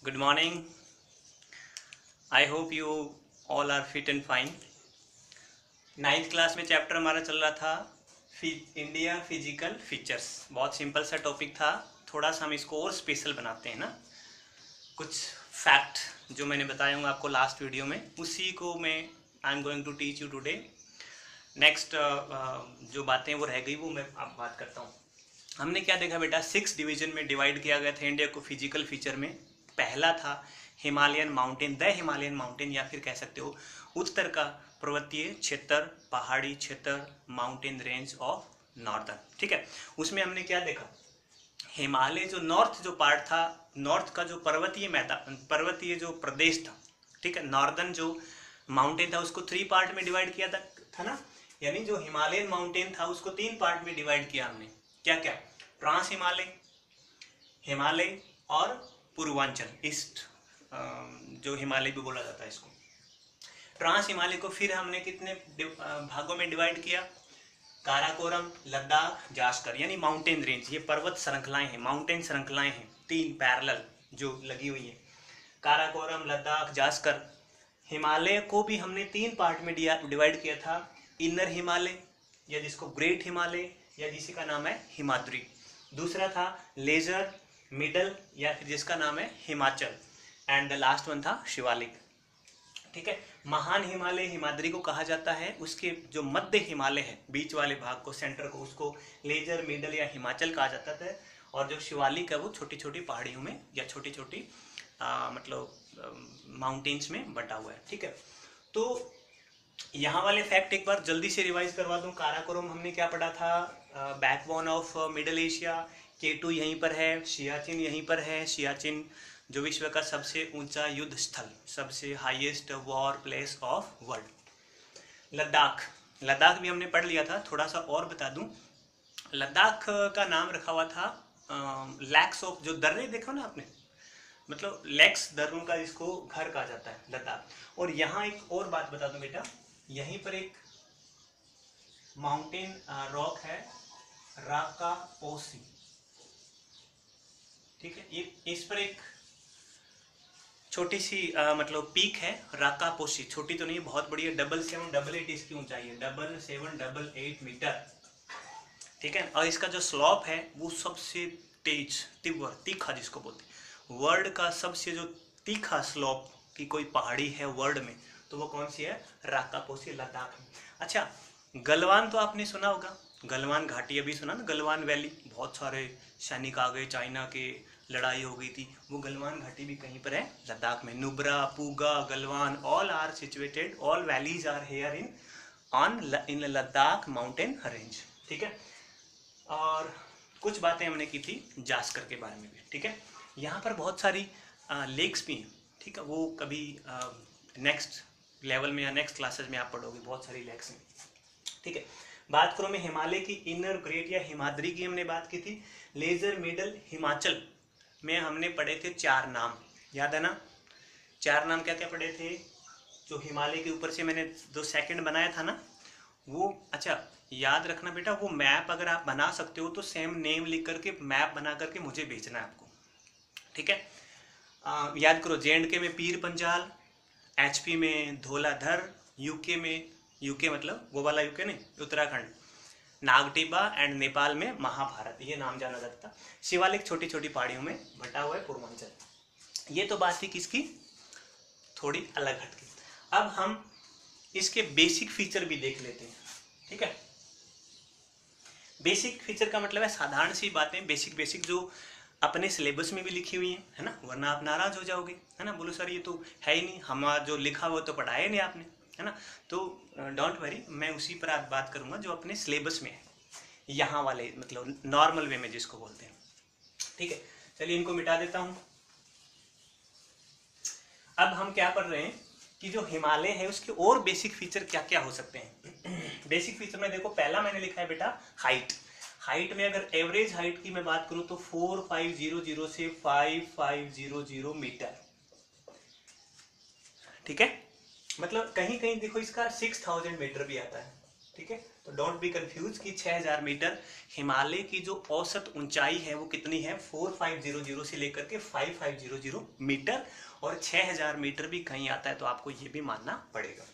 Good morning. I hope you all are fit and fine. 9th class में chapter हमारा चल रहा था इंडिया फिजिकल फीचर्स। बहुत सिंपल सा टॉपिक था, थोड़ा सा हम इसको और स्पेशल बनाते हैं ना। कुछ फैक्ट जो मैंने बताया हूँ आपको लास्ट वीडियो में, उसी को मैं I am going to teach you today. Next जो बातें वो रह गई वो मैं आप बात करता हूँ। हमने क्या देखा बेटा, 6 डिवीजन में डिवाइड किया गया था इंडिया को फिजिकल फीचर में। पहला था Himalayan mountain, the Himalayan mountain, या फिर कह सकते हो उत्तर का पर्वतीय क्षेत्र, पहाड़ी क्षेत्र, माउंटेन रेंज ऑफ नॉर्दर्न। ठीक है, उसमें हमने क्या देखा, हिमालय जो नॉर्थ जो पार्ट था, नॉर्थ का जो पर्वतीय मैदान, पर्वतीय जो प्रदेश था, ठीक है, नॉर्दर्न जो माउंटेन था उसको 3 पार्ट में डिवाइड किया था ना। यानी जो हिमालयन माउंटेन था उसको 3 पार्ट में डिवाइड किया हमने। क्या क्या? ट्रांस हिमालय, हिमालय और पूर्वांचल, ईस्ट जो हिमालय भी बोला जाता है इसको। ट्रांस हिमालय को फिर हमने कितने भागों में डिवाइड किया? काराकोरम, लद्दाख, जास्कर, यानी माउंटेन रेंज। ये पर्वत श्रृंखलाएं हैं, माउंटेन श्रृंखलाएं हैं, 3 पैरेलल जो लगी हुई है, काराकोरम, लद्दाख, जास्कर। हिमालय को भी हमने 3 पार्ट में डिवाइड किया था। इनर हिमालय, या जिसको ग्रेट हिमालय, या जिसी का नाम है हिमाद्री। दूसरा था लेजर, मिडल, या फिर जिसका नाम है Himachal, and the last one था शिवालिक। ठीक है, महान हिमालय हिमाद्री को कहा जाता है। उसके जो मध्य हिमालय है, बीच वाले भाग को, सेंटर को, उसको लेजर, मिडल या हिमाचल कहा जाता था। और जो शिवालिक है वो छोटी छोटी पहाड़ियों में या छोटी छोटी मतलब माउंटेन्स में बटा हुआ है। ठीक है, तो यहाँ वाले फैक्ट एक बार जल्दी से रिवाइज करवा दूं। काराकोरम हमने क्या पढ़ा था? Backbone of middle Asia. K2 यहीं पर है, सियाचिन यहीं पर है। सियाचिन जो विश्व का सबसे ऊंचा युद्ध स्थल, सबसे highest war place of world. Ladakh, Ladakh भी हमने पढ़ लिया था। थोड़ा सा और बता दूं, लद्दाख का नाम रखा हुआ था लैक्स ऑफ, जो दर्रे देखो ना आपने, मतलब लैक्स दर्रों का जिसको घर कहा जाता है लद्दाख। और यहाँ एक और बात बता दूं बेटा, यहीं पर एक माउंटेन रॉक है, राकापोसी। ठीक है, इस पर एक छोटी सी मतलब पीक है, राकापोसी। छोटी तो नहीं, बहुत बड़ी है, 7788 इसकी ऊंचाई है, 7788 मीटर। ठीक है, और इसका जो स्लॉप है वो सबसे तेज, तीव्र, तीखा जिसको बोलते हैं, वर्ल्ड का सबसे जो तीखा स्लॉप की कोई पहाड़ी है वर्ल्ड में, तो वो कौन सी है? राकापोसी, लद्दाख में। अच्छा, गलवान तो आपने सुना होगा, गलवान घाटी अभी सुना ना, गलवान वैली। बहुत सारे सैनिक आ गए, चाइना के लड़ाई हो गई थी, वो गलवान घाटी भी कहीं पर है, लद्दाख में। Nubra, Puga, Galwan, all are situated, all valleys are here in Ladakh mountain range. ठीक है, और कुछ बातें हमने की थी जास्कर के बारे में भी। ठीक है, यहाँ पर बहुत सारी लेक्स भी हैं। ठीक है, वो कभी नेक्स्ट लेवल में या नेक्स्ट क्लासेस में आप पढ़ोगे, बहुत सारी लेक्स हैं। ठीक है, बात करो मैं हिमालय की इनर, ग्रेट या हिमाद्री की हमने बात की थी। लेजर, मिडल, हिमाचल में हमने पढ़े थे 4 नाम, याद है ना? 4 नाम क्या क्या पढ़े थे? जो हिमालय के ऊपर से मैंने 2 सेकंड बनाया था ना वो। अच्छा, याद रखना बेटा, वो मैप अगर आप बना सकते हो तो सेम नेम लिख करके मैप बना करके मुझे भेजना है आपको। ठीक है, याद करो, JNK में पीर पंजाल, HP में धौलाधर, यूके में, यूके मतलब वो वाला यूके नहीं, उत्तराखंड, नागटिबा, एंड नेपाल में महाभारत, ये नाम जाना जाता। शिवालिक छोटी छोटी पहाड़ियों में बटा हुआ है, पूर्वांचल। ये तो बात थी किसकी, थोड़ी अलग हटके। अब हम इसके बेसिक फीचर भी देख लेते हैं। ठीक है, बेसिक फीचर का मतलब है साधारण सी बातें, बेसिक जो अपने सिलेबस में भी लिखी हुई है ना, वरना आप नाराज हो जाओगे, है ना। बोलो सर ये तो है ही नहीं, हमारा जो लिखा हुआ तो पढ़ाया नहीं आपने, है ना। तो डोंट वरी, मैं उसी पर आज बात करूंगा जो अपने सिलेबस में है, यहाँ वाले मतलब नॉर्मल वे में जिसको बोलते हैं। ठीक है, चलिए इनको मिटा देता हूं। अब हम क्या पढ़ रहे हैं कि जो हिमालय है उसके और बेसिक फीचर क्या क्या हो सकते हैं। बेसिक फीचर में देखो, पहला मैंने लिखा है बेटा हाइट। हाइट में अगर एवरेज हाइट की मैं बात करूं तो 4500 से 5500 मीटर। ठीक है, मतलब कहीं कहीं देखो इसका 6000 मीटर भी आता है। ठीक है। तो डोंट बी कंफ्यूज कि 6000 मीटर हिमालय की जो औसत ऊंचाई है वो कितनी है, 4500 से लेकर के 5500 मीटर, और 6000 मीटर भी कहीं आता है तो आपको ये भी मानना पड़ेगा,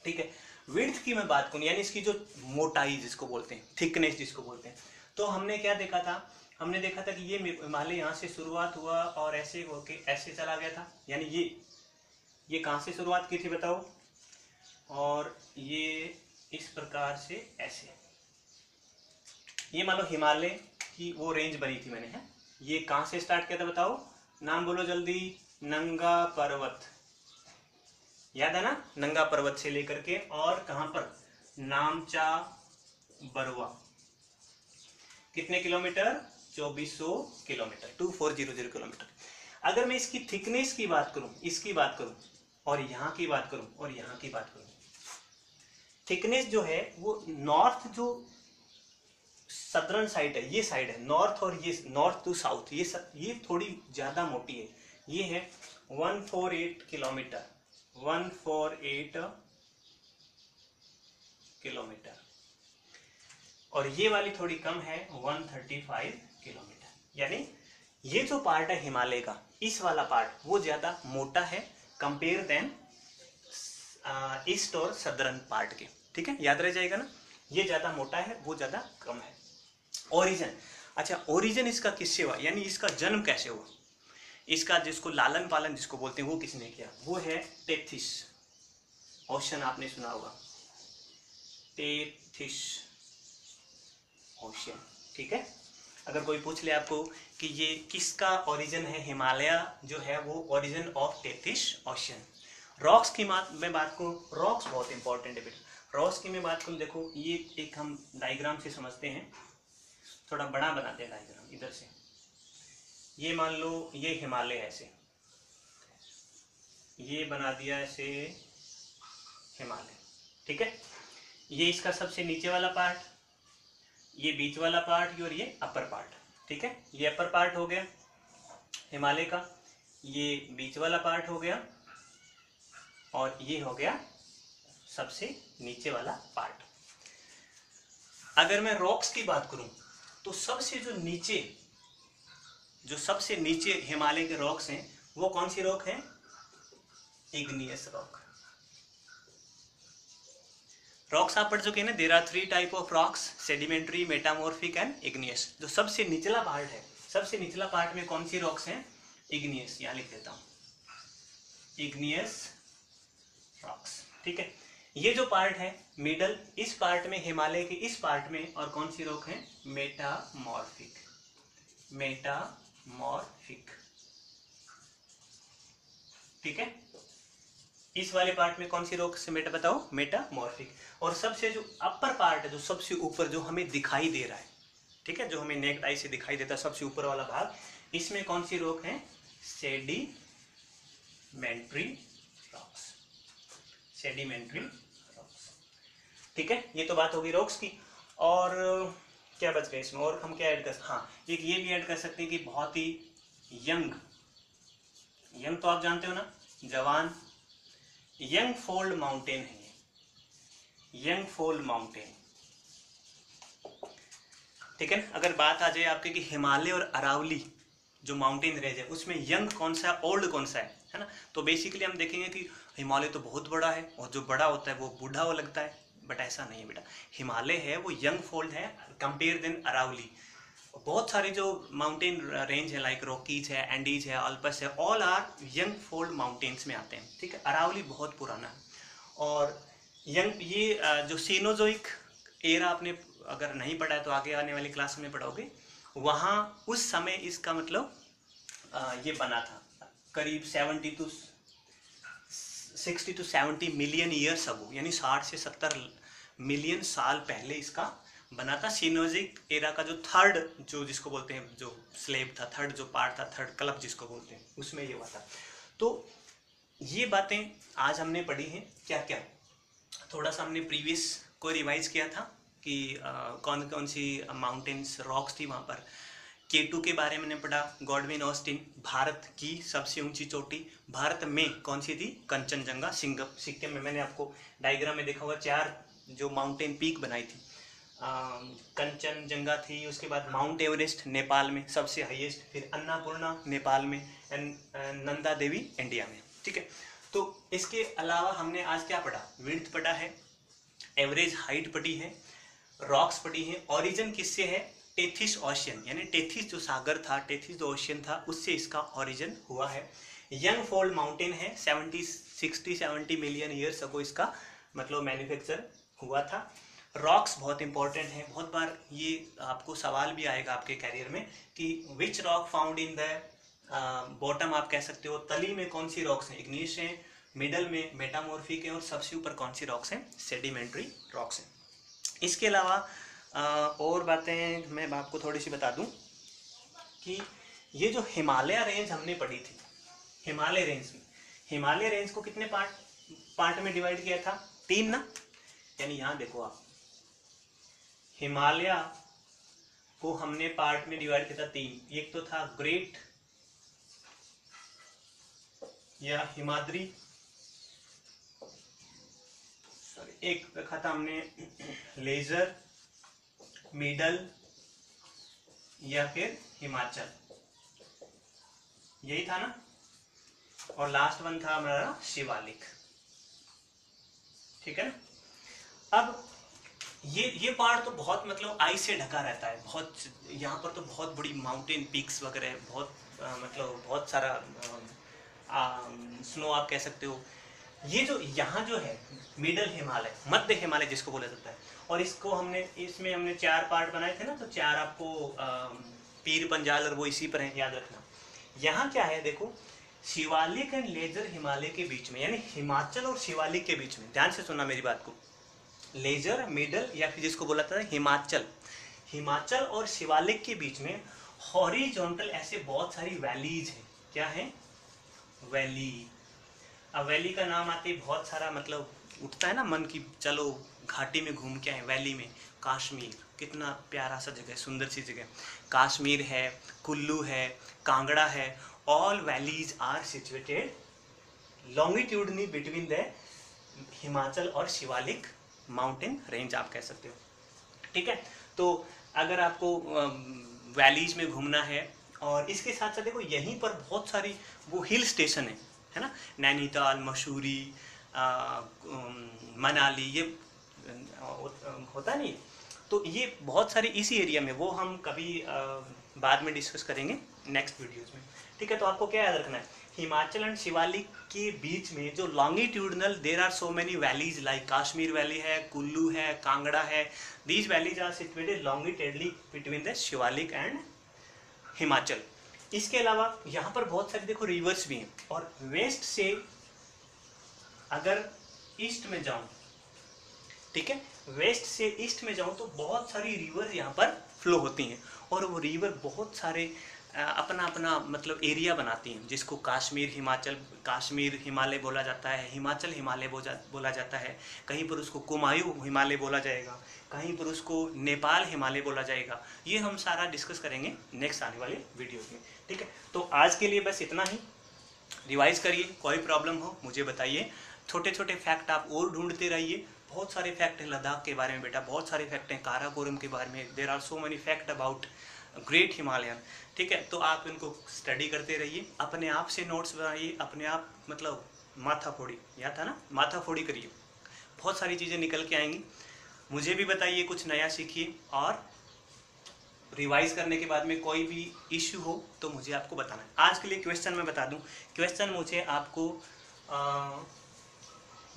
ठीक है। विड्थ की मैं बात करूँ, यानी इसकी जो मोटाई जिसको बोलते हैं, थिकनेस जिसको बोलते हैं, तो हमने क्या देखा था, हमने देखा था कि ये हिमालय यहाँ से शुरुआत हुआ और ऐसे होके ऐसे चला गया था, यानी ये कहाँ से शुरुआत की थी बताओ, और ये इस प्रकार से ऐसे, ये मान लो हिमालय की वो रेंज बनी थी मैंने, है, ये कहाँ से स्टार्ट किया था बताओ, नाम बोलो जल्दी, नंगा पर्वत, याद है ना, नंगा पर्वत से लेकर के, और कहां पर, नामचा बरवा, कितने किलोमीटर, 2400 किलोमीटर, 2400 किलोमीटर। अगर मैं इसकी थिकनेस की बात करूं, इसकी बात करूं, और यहां की बात करूं, और यहां की बात करूं, थिकनेस जो है वो नॉर्थ जो सदर्न साइड है, ये साइड है नॉर्थ, और ये नॉर्थ टू साउथ, ये थोड़ी ज्यादा मोटी है, ये है 148 किलोमीटर, 148 किलोमीटर, और ये वाली थोड़ी कम है 135 किलोमीटर। यानी ये जो पार्ट है हिमालय का, इस वाला पार्ट वो ज्यादा मोटा है कंपेयर देन ईस्ट और सदर्न पार्ट के, ठीक है, याद रह जाएगा ना, ये ज्यादा मोटा है वो ज्यादा कम है। ओरिजिन, अच्छा ओरिजिन इसका किससे हुआ, यानी इसका जन्म कैसे हुआ, इसका जिसको लालन पालन जिसको बोलते हैं वो किसने किया, वो है टेथिस ओशन, आपने सुना होगा, टेथिस ओशन, ठीक है। अगर कोई पूछ ले आपको कि ये किसका ओरिजिन है, हिमालय जो है वो origin of Tethys ocean. Rocks की मैं बात करूँ, रॉक्स बहुत इंपॉर्टेंट है बेटा, रॉक्स की मैं बात करूँ, देखो ये एक हम डायग्राम से समझते हैं, थोड़ा बड़ा बनाते हैं डायग्राम, इधर से ये मान लो ये हिमालय ऐसे, ये बना दिया ऐसे हिमालय, ठीक है, ये इसका सबसे नीचे वाला पार्ट, ये बीच वाला पार्ट, और ये अपर पार्ट, ठीक है, ये अपर पार्ट हो गया हिमालय का, ये बीच वाला पार्ट हो गया, और ये हो गया सबसे नीचे वाला पार्ट। अगर मैं रॉक्स की बात करूं तो सबसे सबसे नीचे हिमालय के रॉक्स हैं वो कौन सी रॉक है, इग्नियस रॉक। रॉक्स आप पढ़ चुके हैं ना, there are 3 type of rocks, sedimentary, metamorphic and igneous. जो सबसे निचला पार्ट है, सबसे निचला पार्ट में कौन सी रॉक्स हैं, इग्नियस, यहां लिख देता हूं, इग्नियस रॉक्स, ठीक है। ये जो पार्ट है मिडल, इस पार्ट में, हिमालय के इस पार्ट में, और कौन सी रॉक है, मेटामॉर्फिक, मेटामॉर्फिक, ठीक है। इस वाले पार्ट में कौन सी रॉक से मेटा बताओ, मेटामॉर्फिक। और सबसे जो अपर पार्ट है, जो सबसे ऊपर जो हमें दिखाई दे रहा है, ठीक है, जो हमें नेक्ड आई से दिखाई देता है, सबसे ऊपर वाला भाग, इसमें कौन सी रॉक है, सेडिमेंट्री रॉक्स, सेडिमेंट्री रॉक्स, ठीक है। ये तो बात होगी रॉक्स की। और क्या बच गया इसमें, और हम क्या ऐड कर, हाँ एक ये भी ऐड कर सकते हैं कि बहुत ही यंग तो आप जानते हो ना, जवान, यंग फोल्ड माउंटेन है ये, यंग फोल्ड माउंटेन, ठीक है। अगर बात आ जाए आपके कि हिमालय और अरावली जो माउंटेन रेंज है उसमें यंग कौन सा है, ओल्ड कौन सा है ना, तो बेसिकली हम देखेंगे कि हिमालय तो बहुत बड़ा है, और जो बड़ा होता है वो बूढ़ा हो लगता है, बट ऐसा नहीं है बेटा, हिमालय है वो यंग फोल्ड है कंपेयर देन अरावली। बहुत सारे जो माउंटेन रेंज है लाइक रॉकीज है, एंडीज है, अल्पस है, all are young fold mountains में आते हैं, ठीक है। अरावली बहुत पुराना है, और यंग ये जो सीनोजोइक एरा आपने अगर नहीं पढ़ा है तो आगे आने वाली क्लास में पढ़ोगे, वहाँ उस समय इसका मतलब ये बना था करीब 60 to 70 मिलियन ईयर्स अगो, यानी 60 से 70 मिलियन साल पहले इसका बना था। सीनोजिक एरा का जो थर्ड, जो जिसको बोलते हैं, जो स्लेब था, थर्ड जो पार्ट था, थर्ड क्लब जिसको बोलते हैं, उसमें ये हुआ था। तो ये बातें आज हमने पढ़ी हैं, क्या क्या थोड़ा सा हमने प्रीवियस को रिवाइज किया था कि कौन कौन सी माउंटेन्स रॉक्स थी वहाँ पर। K2 के बारे में पढ़ा, गॉडविन ऑस्टिन, भारत की सबसे ऊंची चोटी, भारत में कौन सी थी, कंचनजंगा, सिक्किम में। मैंने आपको डायग्राम में देखा होगा 4 जो माउंटेन पीक बनाई थी। कंचनजंगा थी, उसके बाद माउंट एवरेस्ट नेपाल में सबसे हाईएस्ट, फिर अन्नपूर्णा नेपाल में, एंड नंदा देवी इंडिया में। ठीक है, तो इसके अलावा हमने आज क्या पढ़ा? विड्थ पढ़ा है, एवरेज हाइट पढ़ी है, रॉक्स पढ़ी है, ओरिजिन किससे है? टेथिस ओशियन, यानी टेथिस जो सागर था, टेथिस जो ओशियन था, उससे इसका ओरिजिन हुआ है। यंग फोल्ड माउंटेन है, 60-70 मिलियन ईयर्स अगो इसका मतलब मैन्युफैक्चर हुआ था। रॉक्स बहुत इंपॉर्टेंट है, बहुत बार ये आपको सवाल भी आएगा आपके कैरियर में कि which rock found in the bottom, आप कह सकते हो तली में कौन सी रॉक्स हैं? इग्नियस है, मिडल में मेटामॉर्फिक है, और सबसे ऊपर कौन सी रॉक्स हैं? सेडिमेंट्री रॉक्स हैं। इसके अलावा और बातें मैं आपको थोड़ी सी बता दूं कि ये जो हिमालय रेंज हमने पढ़ी थी, हिमालय रेंज को कितने पार्ट में डिवाइड किया था? 3 ना, यानी यहाँ देखो आप, हिमालय को हमने पार्ट में डिवाइड किया था 3। एक तो था ग्रेट या हिमाद्री, एक रखा था हमने लेजर, मिडल या फिर हिमाचल, यही था ना, और लास्ट वन था हमारा शिवालिक। ठीक है ना। अब ये पार्ट तो बहुत मतलब आइस से ढका रहता है, बहुत यहाँ पर तो बहुत बड़ी माउंटेन पीक्स वगैरह, बहुत मतलब बहुत सारा स्नो आप कह सकते हो। ये जो यहाँ जो है मिडल हिमालय, मध्य हिमालय जिसको बोला जाता है, और इसमें हमने 4 पार्ट बनाए थे ना, तो 4 आपको पीर पंजाल और वो इसी पर है, याद रखना। यहाँ क्या है देखो, शिवालिक एंड लेजर हिमालय के बीच में, यानी हिमाचल और शिवालिक के बीच में, ध्यान से सुनना मेरी बात को, लेजर, मिडल या फिर जिसको बोला था हिमाचल और शिवालिक के बीच में हॉरिजॉन्टल ऐसे बहुत सारी वैलीज हैं। क्या है? वैली। अब वैली का नाम आते ही बहुत सारा मतलब उठता है ना मन की, चलो घाटी में घूम के आए। वैली में कश्मीर, कितना प्यारा सा जगह, सुंदर सी जगह, कश्मीर है, कुल्लू है, कांगड़ा है, all valleys are situated longitudinally between the Himachal और शिवालिक माउंटेन रेंज, आप कह सकते हो। ठीक है, तो अगर आपको वैलीज में घूमना है, और इसके साथ साथ देखो यहीं पर बहुत सारी वो हिल स्टेशन है ना, नैनीताल, मसूरी, मनाली, ये होता नहीं, तो ये बहुत सारी इसी एरिया में, वो हम कभी बाद में डिस्कस करेंगे नेक्स्ट वीडियोज में। ठीक है, तो आपको क्या याद रखना है, हिमाचल एंड शिवालिक के बीच में जो longitudinal, there are so many valleys like Kashmir valley है, कुल्लू है, कांगड़ा है, these valleys are situated longitudinally between the Shivalik and Himachal. इसके अलावा यहाँ पर बहुत सारे देखो रिवर्स भी हैं, और वेस्ट से अगर ईस्ट में जाऊं, ठीक है, वेस्ट से ईस्ट में जाऊं तो बहुत सारी रिवर यहाँ पर फ्लो होती हैं, और वो रिवर बहुत सारे अपना अपना मतलब एरिया बनाती हैं, जिसको कश्मीर हिमालय बोला जाता है, हिमाचल हिमालय बोला जाता है, कहीं पर उसको कुमायूं हिमालय बोला जाएगा, कहीं पर उसको नेपाल हिमालय बोला जाएगा। ये हम सारा डिस्कस करेंगे नेक्स्ट आने वाले वीडियोस में। ठीक है, तो आज के लिए बस इतना ही। रिवाइज करिए, कोई प्रॉब्लम हो मुझे बताइए, छोटे छोटे फैक्ट आप और ढूंढते रहिए। बहुत सारे फैक्ट हैं लद्दाख के बारे में बेटा, बहुत सारे फैक्ट हैं काराकोरम के बारे में, there are so many fact about great Himalayan. ठीक है, तो आप इनको स्टडी करते रहिए, अपने आप से नोट्स बनाइए, अपने आप मतलब माथा फोड़ी, याद था ना, माथा फोड़ी करिए, बहुत सारी चीज़ें निकल के आएंगी। मुझे भी बताइए, कुछ नया सीखिए, और रिवाइज करने के बाद में कोई भी इश्यू हो तो मुझे आपको बताना है। आज के लिए क्वेश्चन मैं बता दूं, क्वेश्चन मुझे आपको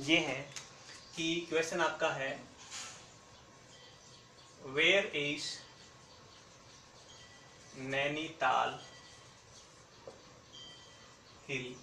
ये है कि क्वेश्चन आपका है, where is Nainital hill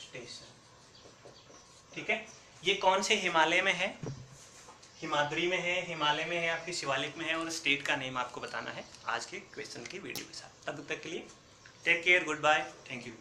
station. ठीक है, ये कौन से हिमालय में है? हिमाद्री में है, हिमालय में है, या फिर शिवालिक में है, और स्टेट का नेम आपको बताना है आज के क्वेश्चन की वीडियो के साथ। तब तक के लिए take care, good bye, thank you.